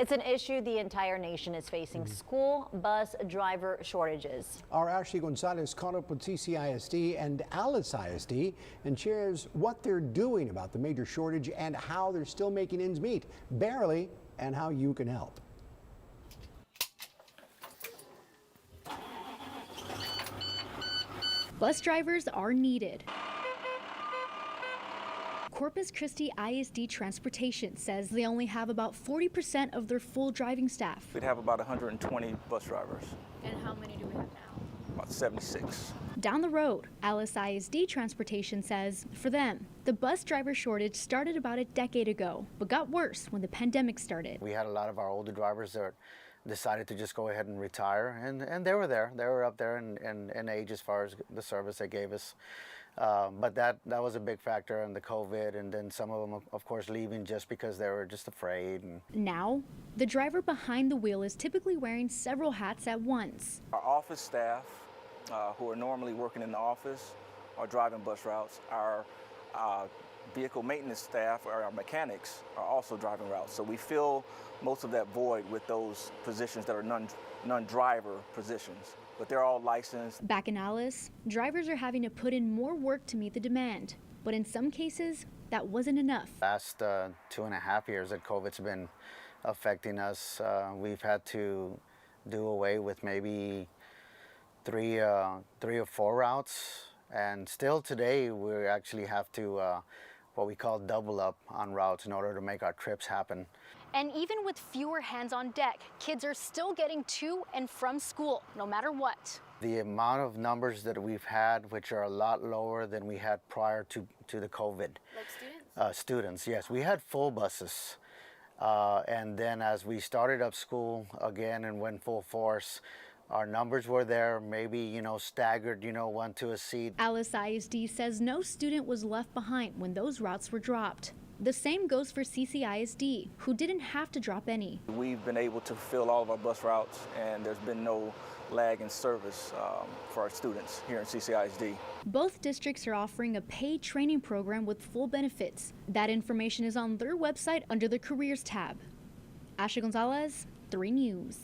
It's an issue the entire nation is facing, school bus driver shortages. Our Ashley Gonzalez caught up with CCISD and Alice ISD and shares what they're doing about the major shortage and how they're still making ends meet, barely, and how you can help. Bus drivers are needed. Corpus Christi ISD Transportation says they only have about 40% of their full driving staff. We'd have about 120 bus drivers. And how many do we have now? About 76. Down the road, Alice ISD Transportation says for them, the bus driver shortage started about a decade ago, but got worse when the pandemic started. We had a lot of our older drivers that decided to just go ahead and retire, and they were there. They were up there in age as far as the service they gave us. But that was a big factor in the COVID, and then some of them, of course, leaving just because they were just afraid. Now, the driver behind the wheel is typically wearing several hats at once. Our office staff, who are normally working in the office, are driving bus routes. Our vehicle maintenance staff, or our mechanics, are also driving routes. So we fill most of that void with those positions that are non-driver positions, but they're all licensed. Back in Alice, drivers are having to put in more work to meet the demand, but in some cases, that wasn't enough. Last 2.5 years that COVID's been affecting us, we've had to do away with maybe three or four routes, and still today we actually have to what we call double up on routes in order to make our trips happen. And even with fewer hands on deck, kids are still getting to and from school, no matter what. The amount of numbers that we've had, which are a lot lower than we had prior to the COVID. Like students? Students, yes. We had full buses. And then as we started up school again and went full force, our numbers were there, maybe, staggered, one to a seat. Alice ISD says no student was left behind when those routes were dropped. The same goes for CCISD, who didn't have to drop any. We've been able to fill all of our bus routes, and there's been no lag in service for our students here in CCISD. Both districts are offering a paid training program with full benefits. That information is on their website under the Careers tab. Ashley Gonzalez, 3 News.